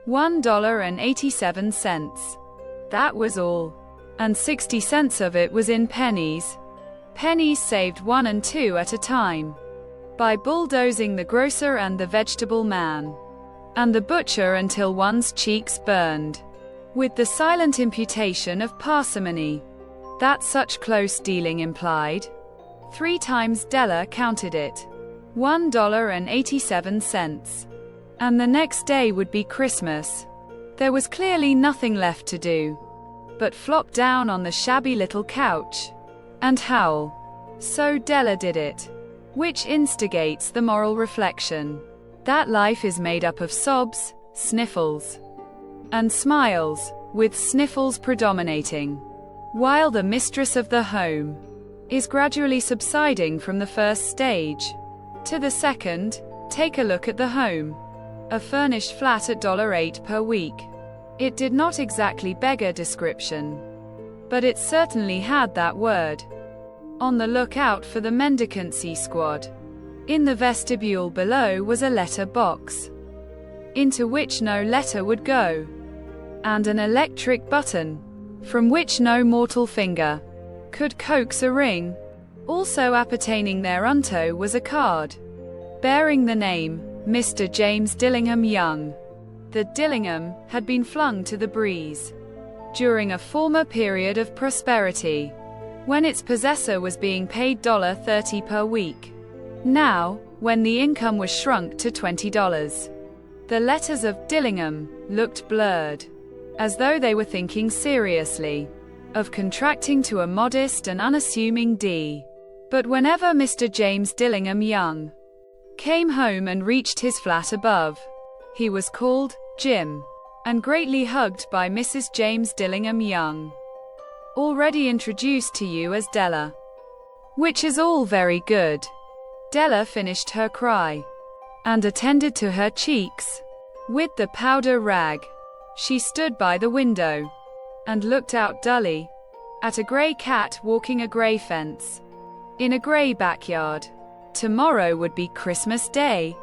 $1.87. That was all. And 60 cents of it was in pennies. Pennies saved 1 and 2 at a time. By bulldozing the grocer and the vegetable man. And the butcher until one's cheeks burned. With the silent imputation of parsimony that such close dealing implied. 3 times Della counted it. $1.87. And the next day would be Christmas. There was clearly nothing left to do but flop down on the shabby little couch and howl. So Della did it. Which instigates the moral reflection that life is made up of sobs, sniffles, and smiles, with sniffles predominating, while the mistress of the home is gradually subsiding from the first stage to the second. Take a look at the home. A furnished flat at $8 per week. It did not exactly beggar description, but it certainly had that word. On the lookout for the mendicancy squad. In the vestibule below was a letter box, into which no letter would go, and an electric button, from which no mortal finger could coax a ring. Also appertaining thereunto was a card, bearing the name, Mr. James Dillingham Young. The Dillingham had been flung to the breeze during a former period of prosperity, when its possessor was being paid $30 per week. Now, when the income was shrunk to $20, the letters of Dillingham looked blurred, as though they were thinking seriously of contracting to a modest and unassuming D. But whenever Mr. James Dillingham Young came home and reached his flat above, he was called Jim, and greatly hugged by Mrs. James Dillingham Young, already introduced to you as Della. Which is all very good. Della finished her cry, and attended to her cheeks with the powder rag. She stood by the window, and looked out dully at a grey cat walking a grey fence, in a grey backyard. Tomorrow would be Christmas Day,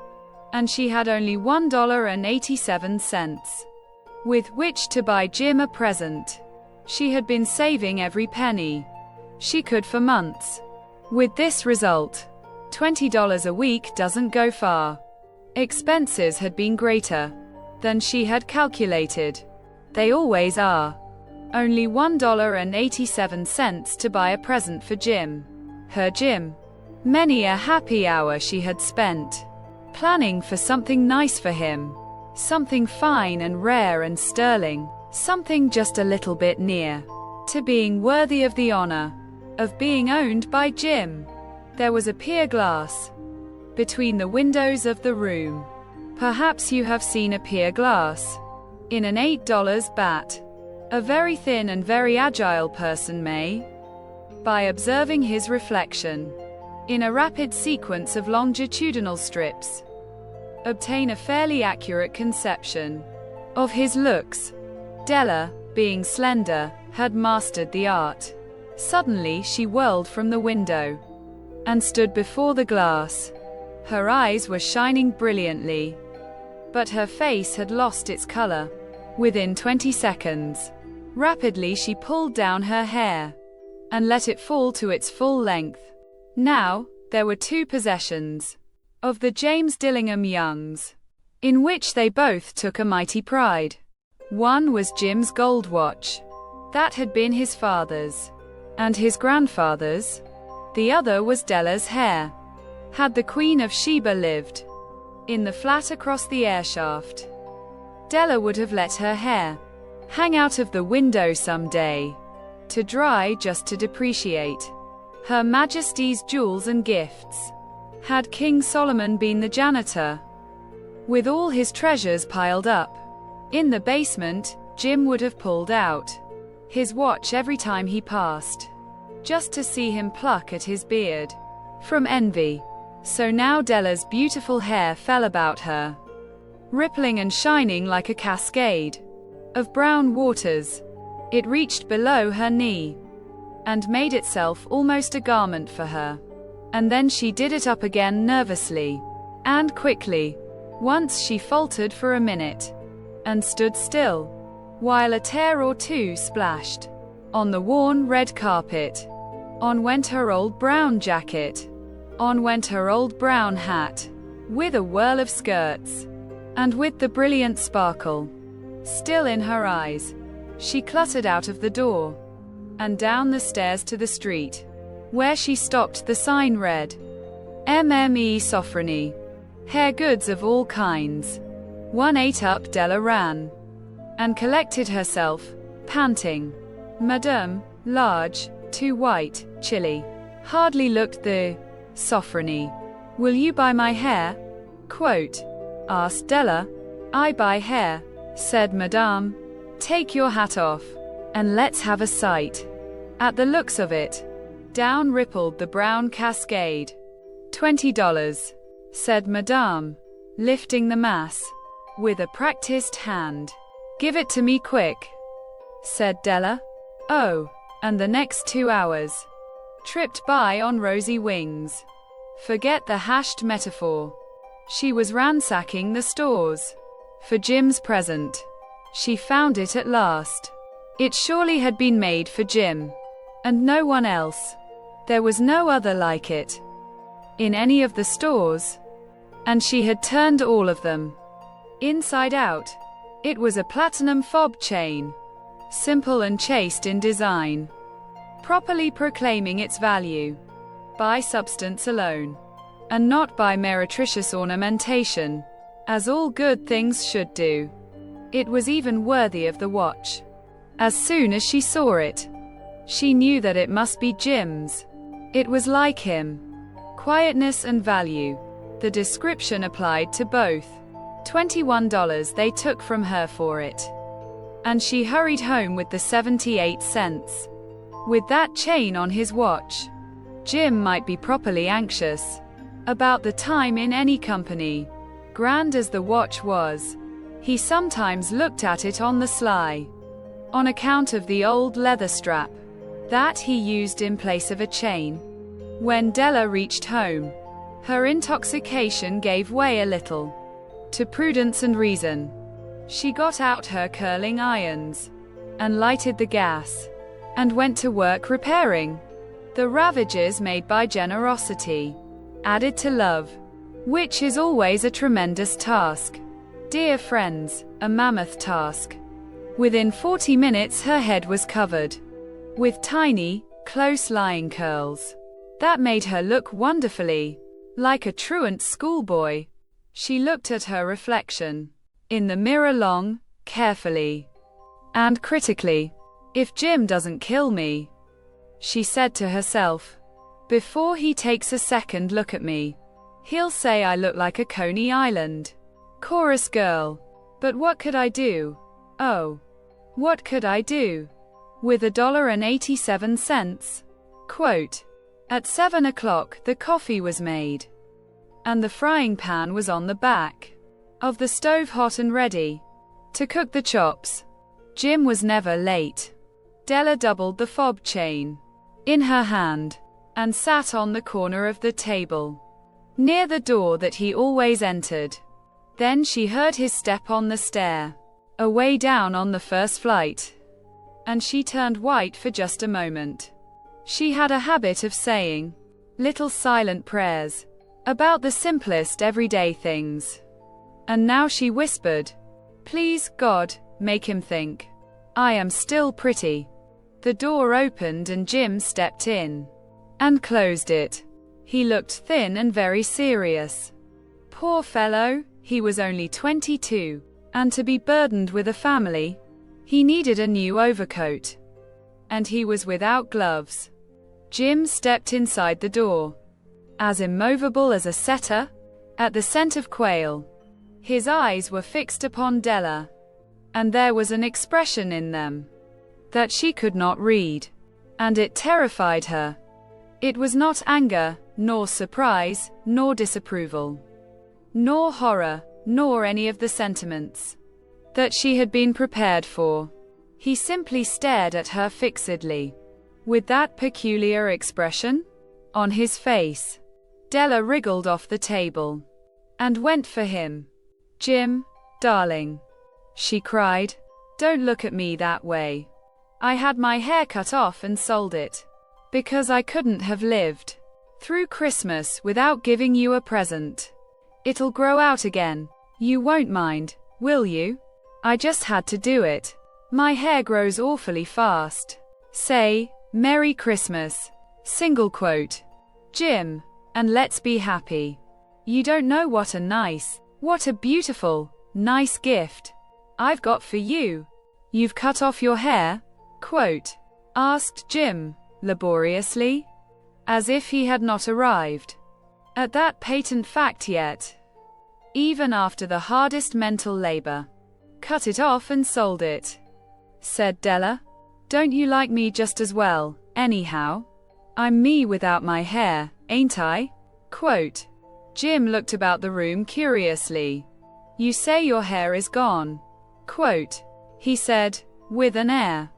and she had only $1.87, with which to buy Jim a present. She had been saving every penny she could for months. With this result, $20 a week doesn't go far. Expenses had been greater than she had calculated. They always are. Only $1.87 to buy a present for Jim. Her Jim. Many a happy hour she had spent planning for something nice for him. Something fine and rare and sterling. Something just a little bit near to being worthy of the honor of being owned by Jim. There was a pier glass between the windows of the room. Perhaps you have seen a pier glass in an $8 bat. A very thin and very agile person may, by observing his reflection in a rapid sequence of longitudinal strips, obtain a fairly accurate conception of his looks. Della, being slender, had mastered the art. Suddenly she whirled from the window and stood before the glass. Her eyes were shining brilliantly, but her face had lost its color within 20 seconds. Rapidly she pulled down her hair and let it fall to its full length. Now, there were 2 possessions of the James Dillingham Youngs, in which they both took a mighty pride. One was Jim's gold watch. That had been his father's and his grandfather's. The other was Della's hair. Had the Queen of Sheba lived in the flat across the airshaft, Della would have let her hair hang out of the window some day to dry, just to depreciate Her Majesty's jewels and gifts. Had King Solomon been the janitor, with all his treasures piled up in the basement, Jim would have pulled out his watch every time he passed, just to see him pluck at his beard from envy. So now Della's beautiful hair fell about her, rippling and shining like a cascade of brown waters. It reached below her knee and made itself almost a garment for her. And then she did it up again nervously and quickly. Once she faltered for a minute, and stood still, while a tear or two splashed on the worn red carpet. On went her old brown jacket. On went her old brown hat, with a whirl of skirts, and with the brilliant sparkle still in her eyes. She cluttered out of the door, and down the stairs to the street, where she stopped. The sign read, MME Sofrony. Hair goods of all kinds. 1/8 up. Della ran and collected herself, panting. Madame, large, too white, chilly, hardly looked the Sofrony. Will you buy my hair? Quote, asked Della. I buy hair, said Madame. Take your hat off, and let's have a sight at the looks of it. Down rippled the brown cascade. $20, said Madame, lifting the mass with a practiced hand. Give it to me quick, said Della. Oh, and the next 2 hours tripped by on rosy wings. Forget the hashed metaphor. She was ransacking the stores for Jim's present. She found it at last. It surely had been made for Jim, and no one else. There was no other like it in any of the stores, and she had turned all of them inside out. It was a platinum fob chain, simple and chaste in design, properly proclaiming its value by substance alone, and not by meretricious ornamentation, as all good things should do. It was even worthy of the watch. As soon as she saw it, she knew that it must be Jim's. It was like him. Quietness and value. The description applied to both. $21 they took from her for it, and she hurried home with the 78 cents. With that chain on his watch, Jim might be properly anxious about the time in any company. Grand as the watch was, he sometimes looked at it on the sly, on account of the old leather strap that he used in place of a chain. When Della reached home, her intoxication gave way a little to prudence and reason. She got out her curling irons and lighted the gas, and went to work repairing the ravages made by generosity, added to love, which is always a tremendous task. Dear friends, a mammoth task. Within 40 minutes her head was covered with tiny, close-lying curls that made her look wonderfully like a truant schoolboy. She looked at her reflection in the mirror long, carefully, and critically. If Jim doesn't kill me, she said to herself, before he takes a second look at me, he'll say I look like a Coney Island chorus girl. But what could I do? Oh, what could I do? With $1.87. Quote, at 7 o'clock the coffee was made, and the frying pan was on the back of the stove hot and ready to cook the chops. Jim was never late. Della doubled the fob chain in her hand and sat on the corner of the table, near the door that he always entered. Then she heard his step on the stair, away down on the first flight, and she turned white for just a moment. She had a habit of saying little silent prayers about the simplest everyday things, and now she whispered, please, God, make him think I am still pretty. The door opened and Jim stepped in and closed it. He looked thin and very serious. Poor fellow, he was only 22, and to be burdened with a family, he needed a new overcoat, and he was without gloves. Jim stepped inside the door, as immovable as a setter at the scent of quail. His eyes were fixed upon Della, and there was an expression in them that she could not read, and it terrified her. It was not anger, nor surprise, nor disapproval, nor horror, nor any of the sentiments that she had been prepared for. He simply stared at her fixedly, with that peculiar expression on his face. Della wriggled off the table and went for him. Jim, darling, she cried. Don't look at me that way. I had my hair cut off and sold it. Because I couldn't have lived through Christmas without giving you a present. It'll grow out again. You won't mind, will you? I just had to do it. My hair grows awfully fast. Say, Merry Christmas. Single quote. Jim, and let's be happy. You don't know what a beautiful, nice gift I've got for you. You've cut off your hair? Quote. Asked Jim, laboriously, as if he had not arrived at that patent fact yet. Even after the hardest mental labor. Cut it off and sold it, said Della. Don't you like me just as well, anyhow? I'm me without my hair, ain't I? Quote. Jim looked about the room curiously. You say your hair is gone? Quote. He said, with an air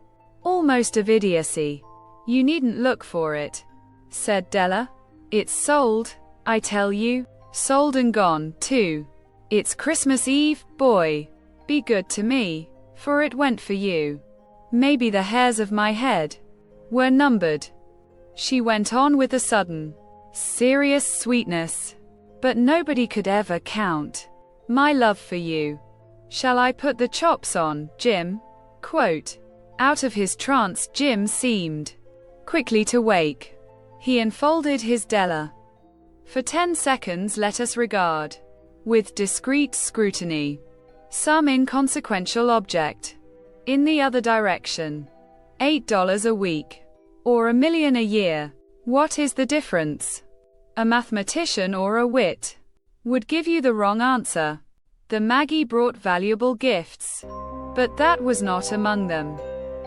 almost of idiocy. You needn't look for it, said Della. It's sold, I tell you. Sold and gone, too. It's Christmas Eve, boy. Be good to me, for it went for you. Maybe the hairs of my head were numbered. She went on with a sudden, serious sweetness. But nobody could ever count my love for you. Shall I put the chops on, Jim? Quote. Out of his trance, Jim seemed quickly to wake. He enfolded his Della. For 10 seconds let us regard, with discreet scrutiny, some inconsequential object in the other direction. $8 a week. Or $1 million a year. What is the difference? A mathematician or a wit would give you the wrong answer. The Magi brought valuable gifts, but that was not among them.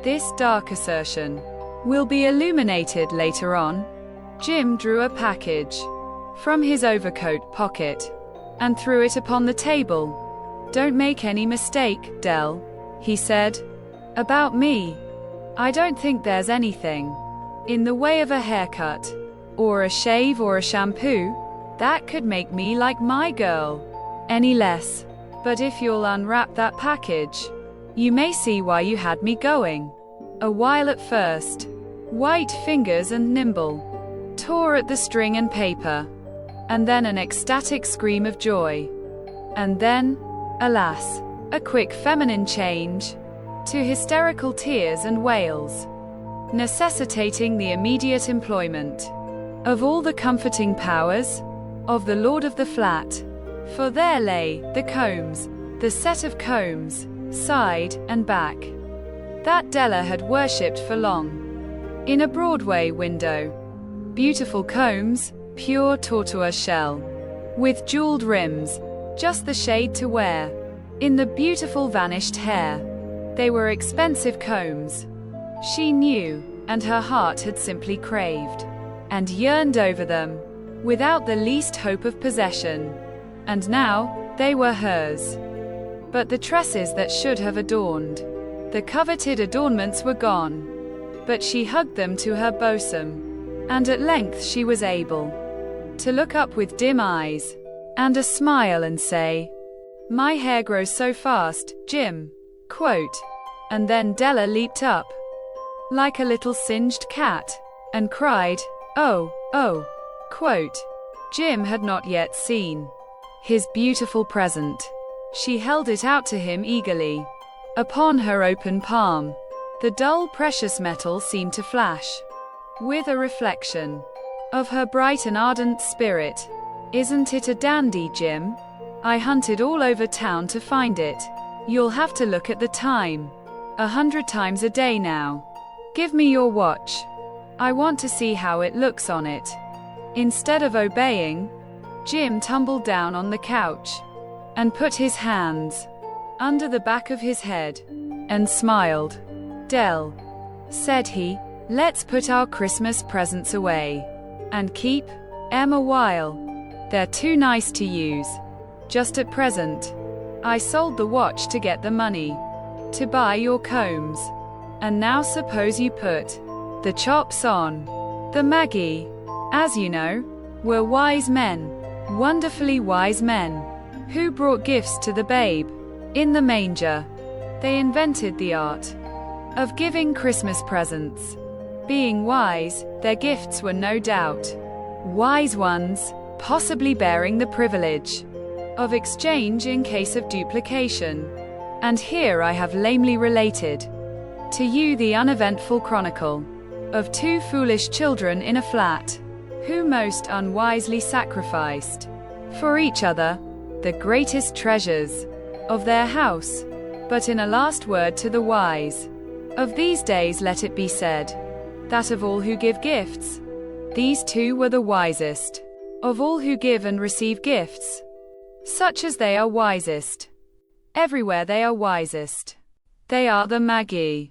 This dark assertion will be illuminated later on. Jim drew a package from his overcoat pocket and threw it upon the table. Don't make any mistake, Dell, he said, about me. I don't think there's anything in the way of a haircut, or a shave or a shampoo, that could make me like my girl any less. But if you'll unwrap that package, you may see why you had me going a while at first. White fingers and nimble tore at the string and paper, and then an ecstatic scream of joy. And then, alas, a quick feminine change to hysterical tears and wails, necessitating the immediate employment of all the comforting powers of the lord of the flat. For there lay the combs, the set of combs, side and back, that Della had worshipped for long, in a Broadway window. Beautiful combs, pure tortoise shell, with jeweled rims, just the shade to wear in the beautiful vanished hair. They were expensive combs, she knew, and her heart had simply craved and yearned over them, without the least hope of possession. And now, they were hers. But the tresses that should have adorned the coveted adornments were gone. But she hugged them to her bosom, and at length she was able to look up with dim eyes and a smile and say, My hair grows so fast, Jim. Quote. And then Della leaped up like a little singed cat and cried, Oh, oh. Quote. Jim had not yet seen his beautiful present. She held it out to him eagerly. Upon her open palm, the dull precious metal seemed to flash with a reflection of her bright and ardent spirit. Isn't it a dandy, Jim? I hunted all over town to find it. You'll have to look at the time 100 times a day now. Give me your watch. I want to see how it looks on it. Instead of obeying, Jim tumbled down on the couch and put his hands under the back of his head and smiled. Dell, said he, let's put our Christmas presents away and keep them a while. They're too nice to use just at present. I sold the watch to get the money to buy your combs. And now suppose you put the chops on. The Magi, as you know, were wise men, wonderfully wise men, who brought gifts to the babe in the manger. They invented the art of giving Christmas presents. Being wise, their gifts were no doubt wise ones, possibly bearing the privilege of exchange in case of duplication. And here I have lamely related to you the uneventful chronicle of two foolish children in a flat, who most unwisely sacrificed for each other the greatest treasures of their house. But in a last word to the wise of these days, let it be said that of all who give gifts, these two were the wisest. Of all who give and receive gifts, such as they are wisest. Everywhere they are wisest. They are the Magi.